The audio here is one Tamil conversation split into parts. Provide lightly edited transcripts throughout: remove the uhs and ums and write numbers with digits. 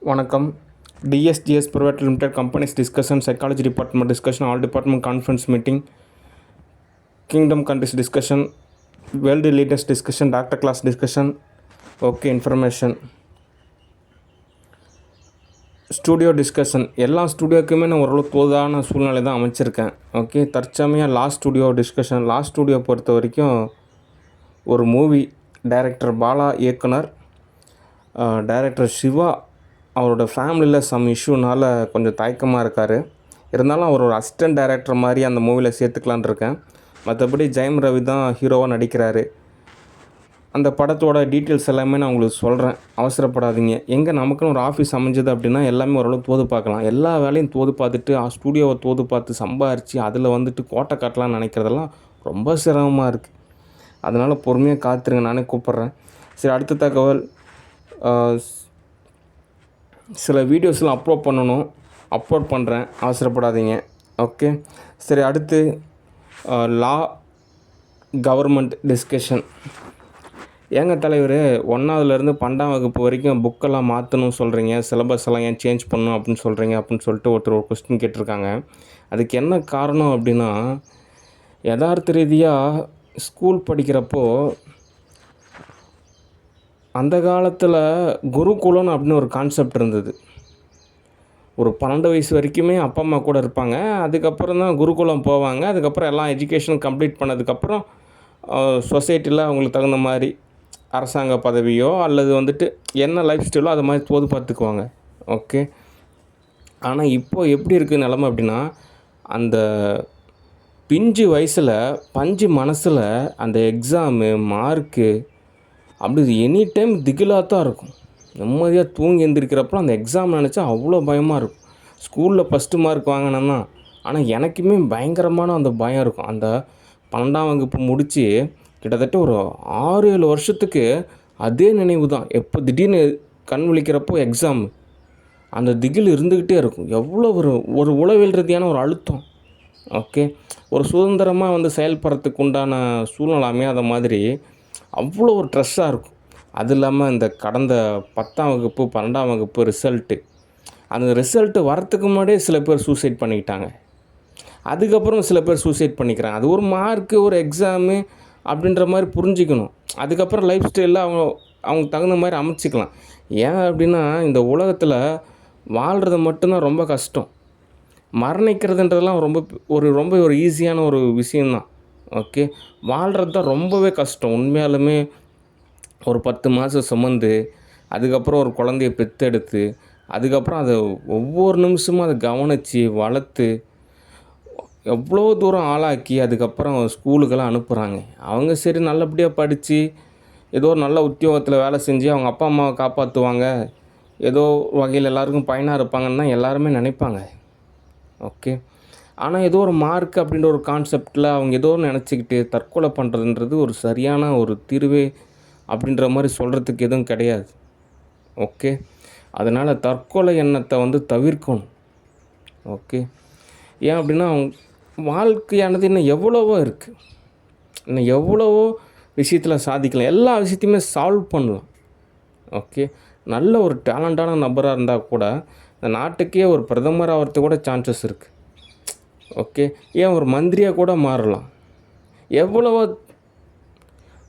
வணக்கம். DSGS Private Limited Companies Discussion, Psychology Department Discussion, All Department Conference Meeting, Kingdom Countries Discussion, World Leaders Discussion, Doctor Class Discussion, okay information, studio discussion. எல்லா ஸ்டூடியோக்குமே நான் ஓரளவு தோதான சூழ்நிலை தான் அமைச்சிருக்கேன். ஓகே, தற்சமயம் last studio discussion. Last studio பொறுத்த வரைக்கும் ஒரு மூவி டைரக்டர் பாலா இயக்குனர், டைரக்டர் சிவா அவரோட ஃபேமிலியில் சம் இஷ்யூனால் கொஞ்சம் தயக்கமாக இருக்கார். இருந்தாலும் அவர் ஒரு அசிஸ்டன்ட் டைரக்டர் மாதிரி அந்த மூவியில் சேர்த்துக்கலான் இருக்கேன். மற்றபடி ஜெயம் ரவி தான் ஹீரோவாக நடிக்கிறாரு. அந்த படத்தோட டீட்டெயில்ஸ் எல்லாமே நான் உங்களுக்கு சொல்கிறேன், அவசரப்படாதீங்க. எங்கே நமக்குன்னு ஒரு ஆஃபீஸ் அமைஞ்சது அப்படின்னா எல்லாமே ஓரளவு தோது பார்க்கலாம். எல்லா வேலையும் தோது பார்த்துட்டு ஸ்டூடியோவை தோது பார்த்து சம்பாரித்து அதில் வந்துட்டு கோட்டை காட்டலான்னு நினைக்கிறதெல்லாம் ரொம்ப சிரமமாக இருக்குது. அதனால் பொறுமையாக காத்துருங்க, நானே கூப்பிட்றேன். சரி, அடுத்த தகவல், சில வீடியோஸ்லாம் அப்லோட் பண்ணுறேன், அவசரப்படாதீங்க. ஓகே, சரி. அடுத்து லா கவர்மெண்ட் டிஸ்கஷன். ஏங்க தலைவர், 1ஆவதுலேருந்து 12ஆம் வகுப்பு வரைக்கும் புக்கெல்லாம் மாற்றணும்னு சொல்கிறீங்க, சிலபஸ் எல்லாம் ஏன் சேஞ்ச் பண்ணணும் அப்படின்னு சொல்கிறீங்க அப்படின்னு சொல்லிட்டு ஒருத்தர் ஒரு கொஸ்டின் கேட்டிருக்காங்க. அதுக்கு என்ன காரணம் அப்படின்னா, யதார்த்த ரீதியாக ஸ்கூல் படிக்கிறப்போ அந்த காலத்தில் குருகுலம் அப்படின்னு ஒரு கான்செப்ட் இருந்தது. ஒரு 12 வயசு வரைக்குமே அப்பா அம்மா கூட இருப்பாங்க. அதுக்கப்புறம் தான் குருகுலம் போவாங்க. அதுக்கப்புறம் எல்லாம் எஜுகேஷன் கம்ப்ளீட் பண்ணதுக்கப்புறம் சொசைட்டியில் அவங்களுக்கு தகுந்த மாதிரி அரசாங்க பதவியோ அல்லது வந்துட்டு என்ன லைஃப் ஸ்டைலோ அது மாதிரி தோது பார்த்துக்குவாங்க. ஓகே, ஆனால் இப்போது எப்படி இருக்குது நிலமை அப்படின்னா, அந்த பிஞ்சு வயசில் பஞ்சு மனசில் அந்த எக்ஸாமு மார்க்கு அப்படி எனி டைம் திகிலாக தான் இருக்கும். நிம்மதியாக தூங்கி எழுந்திருக்கிறப்ப அந்த எக்ஸாம் நினச்சா அவ்வளோ பயமாக இருக்கும். ஸ்கூலில் ஃபஸ்ட்டு மார்க் வாங்கினேன்னா, ஆனால் எனக்குமே பயங்கரமான அந்த பயம் இருக்கும். அந்த 12ஆம் வகுப்பு முடித்து கிட்டத்தட்ட ஒரு 6-7 வருஷத்துக்கு அதே நினைவு தான். எப்போ திடீர்னு கண் விழிக்கிறப்போ எக்ஸாமு, அந்த திகில் இருந்துக்கிட்டே இருக்கும். எவ்வளோ ஒரு உளவியல் ரீதியான ஒரு அழுத்தம். ஓகே, ஒரு சுதந்திரமாக வந்து செயல்படுறதுக்கு உண்டான சூழ்நிலை அமையாத மாதிரி அவ்வளோ ஒரு ஸ்ட்ரெஸ்ஸாக இருக்கும். அது இல்லாமல் இந்த கடந்த 10ஆம் வகுப்பு 12ஆம் வகுப்பு ரிசல்ட்டு, அந்த ரிசல்ட்டு வரத்துக்கு முன்னாடியே சில பேர் சூசைட் பண்ணிக்கிட்டாங்க. அதுக்கப்புறம் சில பேர் சூசைட் பண்ணிக்கிறாங்க. அது ஒரு மார்க்கு, ஒரு எக்ஸாமு அப்படின்ற மாதிரி புரிஞ்சிக்கணும். அதுக்கப்புறம் லைஃப் ஸ்டைலில் அவங்க தகுந்த மாதிரி அமைச்சிக்கலாம். ஏன் அப்படின்னா, இந்த உலகத்தில் வாழ்கிறது மட்டும்தான் ரொம்ப கஷ்டம். மரணிக்கிறதுன்றதெல்லாம் ரொம்ப ஒரு ஈஸியான ஒரு விஷயந்தான். ஓகே, வாழ்கிறது தான் ரொம்பவே கஷ்டம். உண்மையாலுமே ஒரு 10 மாதம் சுமந்து அதுக்கப்புறம் ஒரு குழந்தைய பெற்றெடுத்து அதுக்கப்புறம் அதை ஒவ்வொரு நிமிஷமும் அதை கவனித்து வளர்த்து எவ்வளோ தூரம் ஆளாக்கி அதுக்கப்புறம் ஸ்கூலுக்கெல்லாம் அனுப்புகிறாங்க. அவங்க சரி நல்லபடியாக படித்து ஏதோ ஒரு நல்ல உத்தியோகத்தில் வேலை செஞ்சு அவங்க அப்பா அம்மாவை காப்பாற்றுவாங்க, ஏதோ வகையில் எல்லாருக்கும் பயனாக இருப்பாங்கன்னு தான் எல்லாருமே நினைப்பாங்க. ஓகே, ஆனால் ஏதோ ஒரு மார்க் அப்படின்ற ஒரு கான்செப்டில் அவங்க ஏதோ நினச்சிக்கிட்டு தற்கொலை பண்ணுறதுன்றது ஒரு சரியான ஒரு தீர்வே அப்படின்ற மாதிரி சொல்கிறதுக்கு எதுவும் கிடையாது. ஓகே, அதனால் தற்கொலை எண்ணத்தை வந்து தவிர்க்கணும். ஓகே, ஏன் அப்படின்னா வாழ்க்கையானது இன்னும் எவ்வளவோ இருக்குது. இன்னும் எவ்வளவோ விஷயத்தில் சாதிக்கலாம், எல்லா விஷயத்தையுமே சால்வ் பண்ணலாம். ஓகே, நல்ல ஒரு டேலண்டான நபராக இருந்தால் கூட இந்த நாட்டுக்கே ஒரு பிரதமர் ஆகிறதுக்கு கூட சான்சஸ் இருக்குது. ஓகே, ஏன் ஒரு மந்திரியாக கூட மாறலாம். எவ்வளவோ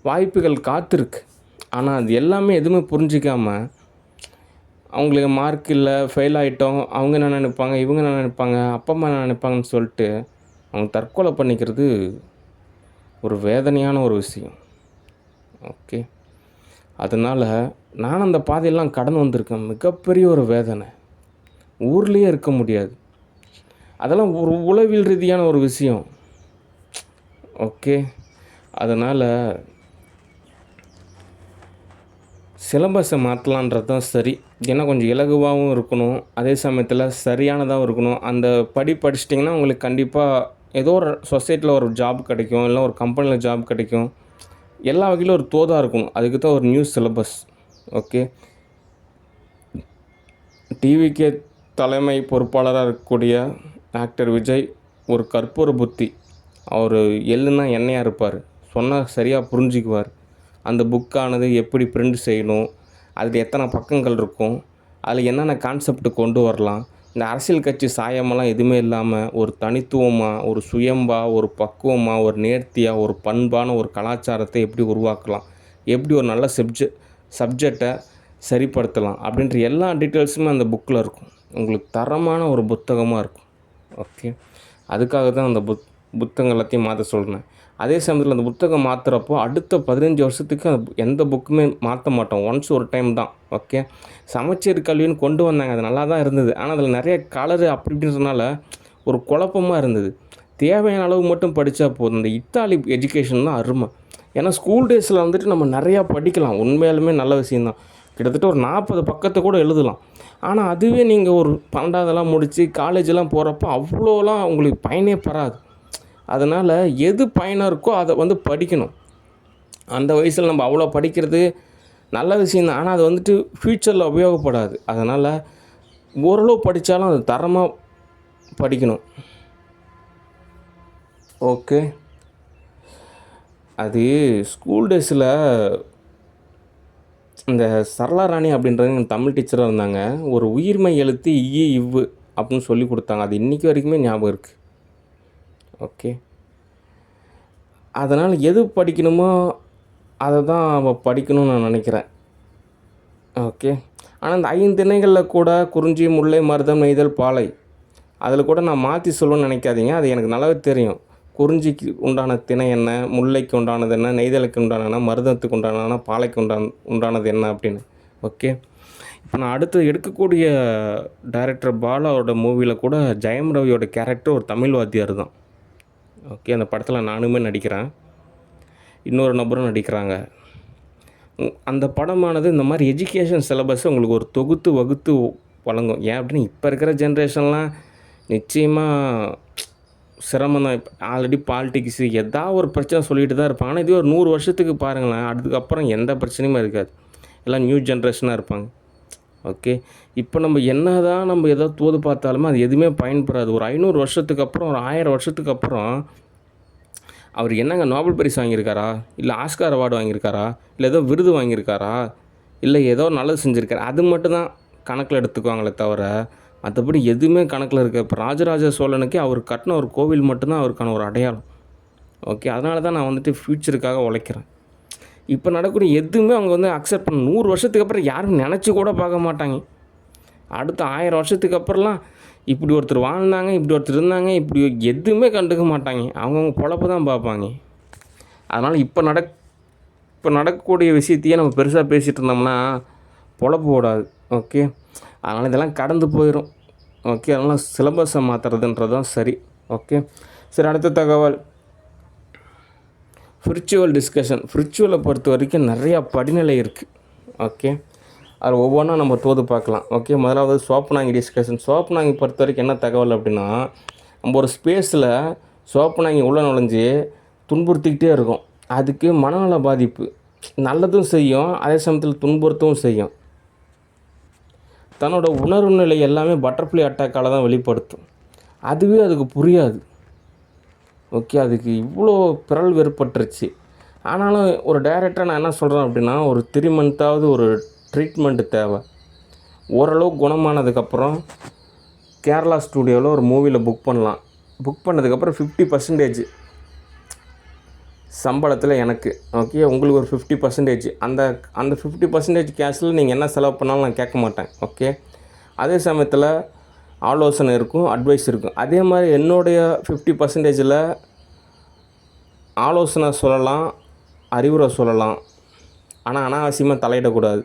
வாய்ப்புகள் காத்திருக்கு. ஆனால் அது எல்லாமே எதுவுமே புரிஞ்சிக்காமல் அவங்களுக்கு மார்க் இல்லை, ஃபெயில் ஆகிட்டோம், அவங்க என்ன நினைப்பாங்க, இவங்க என்ன நினைப்பாங்க, அப்பா அம்மா என்ன நினைப்பாங்கன்னு சொல்லிட்டு அவங்க தற்கொலை பண்ணிக்கிறது ஒரு வேதனையான ஒரு விஷயம். ஓகே, அதனால் நான் அந்த பாதையெல்லாம் கடந்து வந்திருக்கேன். மிகப்பெரிய ஒரு வேதனை, ஊர்லேயே இருக்க முடியாது. அதெல்லாம் ஒரு உளவியல் ரீதியான ஒரு விஷயம். ஓகே, அதனால் சிலபஸை மாற்றலான்றது தான் சரி. ஏன்னா கொஞ்சம் இலகுவாகவும் இருக்கணும், அதே சமயத்தில் சரியானதாகவும் இருக்கணும். அந்த படிச்சிட்டிங்கன்னா உங்களுக்கு கண்டிப்பாக ஏதோ ஒரு சொசைட்டியில் ஒரு ஜாப் கிடைக்கும், இல்லை ஒரு கம்பெனியில் ஜாப் கிடைக்கும். எல்லா வகையிலும் ஒரு தோதாக இருக்கணும். அதுக்கு தான் ஒரு நியூ சிலபஸ். ஓகே, டிவிக்கே தலைமை பொறுப்பாளராக இருக்கக்கூடிய ஆக்டர் விஜய் ஒரு கற்பூர புத்தி. அவர் எள்ளுன்னா எண்ணெயாக இருப்பார், சொன்னால் சரியாக புரிஞ்சிக்குவார். அந்த புக்கானது எப்படி பிரிண்ட் செய்யணும், அதில் எத்தனை பக்கங்கள் இருக்கும், அதில் என்னென்ன கான்செப்ட் கொண்டு வரலாம், இந்த அரசியல் கட்சி சாயமெல்லாம் எதுவுமே இல்லாமல் ஒரு தனித்துவமாக, ஒரு சுயம்பா, ஒரு பக்குவமாக, ஒரு நேர்த்தியாக, ஒரு பண்பான ஒரு கலாச்சாரத்தை எப்படி உருவாக்கலாம், எப்படி ஒரு நல்ல சப்ஜெக்டை சரிப்படுத்தலாம் அப்படின்ற எல்லா டீட்டெயில்ஸுமே அந்த புக்கில் இருக்கும். உங்களுக்கு தரமான ஒரு புத்தகமாக இருக்கும். ஓகே, அதுக்காக தான் அந்த புத்தகம் எல்லாத்தையும் மாற்ற சொல்கிறேன். அதே சமயத்தில் அந்த புத்தகம் மாற்றுறப்போ அடுத்த 15 வருஷத்துக்கு எந்த புக்குமே மாற்ற மாட்டோம். ஒன்ஸ் ஒரு டைம் தான். ஓகே, சமச்சீர் கல்வின்னு கொண்டு வந்தாங்க, அது நல்லா தான் இருந்தது. ஆனால் அதில் நிறைய கலரு அப்படி இப்படின்றதுனால ஒரு குழப்பமாக இருந்தது. தேவையான அளவு மட்டும் படித்தா போதும். இந்த இத்தாலி எஜுகேஷன் தான் அருமை. ஏன்னா ஸ்கூல் டேஸில் வந்துட்டு நம்ம நிறையா படிக்கலாம், உண்மையாலுமே நல்ல விஷயந்தான். கிட்டத்தட்ட ஒரு 40 பக்கத்தை கூட எழுதலாம். ஆனால் அதுவே நீங்கள் ஒரு 12வதெல்லாம் முடித்து காலேஜெலாம் போகிறப்போ அவ்வளோலாம் உங்களுக்கு பயனே பெறாது. அதனால் எது பயனாக இருக்கோ அதை வந்து படிக்கணும். அந்த வயசில் நம்ம அவ்வளோ படிக்கிறது நல்ல விஷயந்தான், ஆனால் அது வந்துட்டு ஃப்யூச்சரில் உபயோகப்படாது. அதனால் ஓரளவு படித்தாலும் அது தரமாக படிக்கணும். ஓகே, அது ஸ்கூல் டேஸில் இந்த சரளா ராணி அப்படின்றவங்க தமிழ் டீச்சராக இருந்தாங்க. ஒரு உயிர்மை எழுத்து இவ்வு அப்படின்னு சொல்லி கொடுத்தாங்க. அது இன்றைக்கி வரைக்குமே ஞாபகம் இருக்குது. ஓகே, அதனால் எது படிக்கணுமோ அதை தான் அவள் படிக்கணும்னு நான் நினைக்கிறேன். ஓகே, ஆனால் இந்த 5 திணைகளில் கூட குறிஞ்சி, முல்லை, மருதம், நெய்தல், பாலை அதில் கூட நான் மாற்றி சொல்லணும்னு நினைக்காதீங்க. அது எனக்கு நல்லாவே தெரியும். குறிஞ்சிக்கு உண்டான திணை என்ன, முல்லைக்கு உண்டானது என்ன, நெய்தலுக்கு உண்டான, மருதத்துக்கு உண்டான, பாலைக்கு உண்டானது என்ன அப்படின்னு. ஓகே, இப்போ நான் அடுத்து எடுக்கக்கூடிய டைரக்டர் பாலாவோட மூவியில் கூட ஜெயம் ரவியோட கேரக்டர் ஒரு தமிழ் வாத்தியார் தான். ஓகே, அந்த படத்தில் நானுமே நடிக்கிறேன், இன்னொரு நபரும் நடிக்கிறாங்க. அந்த படமானது இந்த மாதிரி எஜுகேஷன் சிலபஸை உங்களுக்கு ஒரு தொகுத்து வகுத்து வழங்கும். ஏன் அப்படின்னு இப்போ இருக்கிற ஜென்ரேஷன்லாம் நிச்சயமாக சிரமம் தான். ஆல்ரெடி பாலிட்டிக்ஸு ஏதாவது ஒரு பிரச்சனை சொல்லிட்டு தான் இருப்பாங்க. ஆனால் இதே ஒரு 100 வருஷத்துக்கு பாருங்களேன், அதுக்கப்புறம் எந்த பிரச்சனையுமே இருக்காது. எல்லாம் நியூ ஜென்ரேஷனாக இருப்பாங்க. ஓகே, இப்போ நம்ம என்ன தான் நம்ம ஏதோ தோது பார்த்தாலுமே அது எதுவுமே பயன்படாது. ஒரு 500 வருஷத்துக்கு அப்புறம், ஒரு 1000 வருஷத்துக்கு அப்புறம் அவர் என்னங்க நோபல் பரிசு வாங்கியிருக்காரா, இல்லை ஆஸ்கார் அவார்டு வாங்கியிருக்காரா, இல்லை ஏதோ விருது வாங்கியிருக்காரா, இல்லை ஏதோ நல்லது செஞ்சுருக்காரு, அது மட்டும்தான் கணக்கில் எடுத்துக்குவாங்களே தவிர மற்றபடி எதுவுமே கணக்கில் இருக்க. இப்போ ராஜராஜ சோழனுக்கே அவர் கட்டின ஒரு கோவில் மட்டும்தான் அவருக்கான ஒரு அடையாளம். ஓகே, அதனால தான் நான் வந்துட்டு ஃப்யூச்சருக்காக உழைக்கிறேன். இப்போ நடக்கக்கூடிய எதுவுமே அவங்க வந்து அக்செப்ட் பண்ண 100 வருஷத்துக்கு அப்புறம் யாரும் நினச்சி கூட பார்க்க மாட்டாங்க. அடுத்த 1000 வருஷத்துக்கு அப்புறம்லாம் இப்படி ஒருத்தர் வாழ்ந்தாங்க, இப்படி ஒருத்தர் இருந்தாங்க, இப்படி எதுவுமே கண்டுக்க மாட்டாங்க. அவங்கவுங்க பொழப்ப தான் பார்ப்பாங்க. அதனால் இப்போ நடக்கக்கூடிய விஷயத்தையே நம்ம பெருசாக பேசிகிட்டு இருந்தோம்னா பொழப்பு ஓடாது. ஓகே, அதனால் இதெல்லாம் கடந்து போயிடும். ஓகே, அதனால் சிலபஸை மாற்றுறதுன்றது தான் சரி. ஓகே, சரி, அடுத்த தகவல் ஸ்பிரிச்சுவல் டிஸ்கஷன். ஸ்பிரிச்சுவலை பொறுத்த வரைக்கும் நிறையா படிநிலை இருக்குது. ஓகே, அதில் ஒவ்வொன்றா நம்ம தோது பார்க்கலாம். ஓகே, முதலாவது சோப்பனாங்கி டிஸ்கஷன். சோப்பனாங்கி பொறுத்த வரைக்கும் என்ன தகவல் அப்படின்னா, நம்ம ஒரு ஸ்பேஸில் சோப்பனாங்கி உள்ளே நுழைஞ்சி துன்புறுத்திக்கிட்டே இருக்கும். அதுக்கு மனநல பாதிப்பு, நல்லதும் செய்யும், அதே சமயத்தில் துன்புறுத்தவும் செய்யும். தன்னோட உணர்வு நிலை எல்லாமே பட்டர்ஃப்ளை அட்டாக்கால் தான் வெளிப்படுத்தும். அதுவே அதுக்கு புரியாது. ஓகே, அதுக்கு இவ்வளோ பிறல் ஏற்பட்டுருச்சு. ஆனாலும் ஒரு டைரக்டராக நான் என்ன சொல்கிறேன் அப்படின்னா, ஒரு 3 மந்த்தாவது ஒரு ட்ரீட்மெண்ட்டு தேவை. ஓரளவு குணமானதுக்கப்புறம் கேரளா ஸ்டூடியோவில் ஒரு மூவியில் புக் பண்ணலாம். புக் பண்ணதுக்கப்புறம் 50% சம்பளத்தில் எனக்கு. ஓகே, உங்களுக்கு ஒரு 50%. அந்த 50% கேஷில் நீங்கள் என்ன செலவு பண்ணாலும் நான் கேட்க மாட்டேன். ஓகே, அதே சமயத்தில் ஆலோசனை இருக்கும், அட்வைஸ் இருக்கும். அதே மாதிரி என்னுடைய 50%ல் ஆலோசனை சொல்லலாம், அறிவுரை சொல்லலாம், ஆனால் அனாவசியமாக தலையிடக்கூடாது.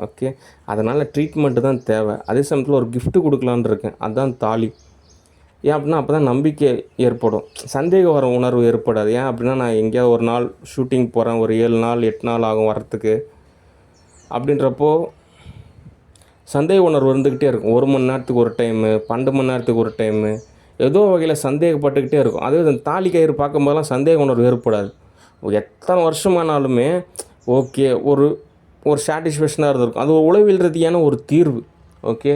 ஓகே, அதனால் ட்ரீட்மெண்ட்டு தான் தேவை. அதே சமயத்தில் ஒரு கிஃப்ட்டு கொடுக்கலான்னு இருக்கேன், அதுதான் தாலி. ஏன் அப்படின்னா அப்போ தான் நம்பிக்கை ஏற்படும், சந்தேகம் வர உணர்வு ஏற்படாது. ஏன் அப்படின்னா நான் எங்கேயாவது ஒரு நாள் ஷூட்டிங் போகிறேன், ஒரு 7 நாள் 8 நாள் ஆகும் வரத்துக்கு. அப்படின்றப்போ சந்தேக உணர்வு இருந்துக்கிட்டே இருக்கும். 1 மணி நேரத்துக்கு ஒரு டைமு, 12 மணி நேரத்துக்கு ஒரு டைமு, ஏதோ வகையில் சந்தேகப்பட்டுக்கிட்டே இருக்கும். அதே இந்த தாலி கயிறு பார்க்கும்போதெல்லாம் சந்தேக உணர்வு ஏற்படாது. எத்தனை வருஷமானாலுமே ஓகே, ஒரு சாட்டிஸ்ஃபேக்ஷனாக இருந்திருக்கும். அது ஒரு உளவியல் ரீதியான ஒரு தீர்வு. ஓகே,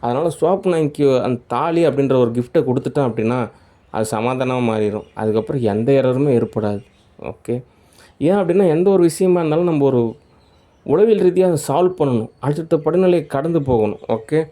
அதனால் சோப்பனாங்கிக்கு அந்த தாலி அப்படின்ற ஒரு கிஃப்ட்டை கொடுத்துட்டேன் அப்படின்னா அது சமாதானமாக மாறிடும். அதுக்கப்புறம் எந்த எரருமே ஏற்படாது. ஓகே, ஏன் அப்படின்னா எந்த ஒரு விஷயமா இருந்தாலும் நம்ம ஒரு உளவியல் ரீதியாக அதை சால்வ் பண்ணணும். அடுத்தடுத்த படிநிலையை கடந்து போகணும். ஓகே.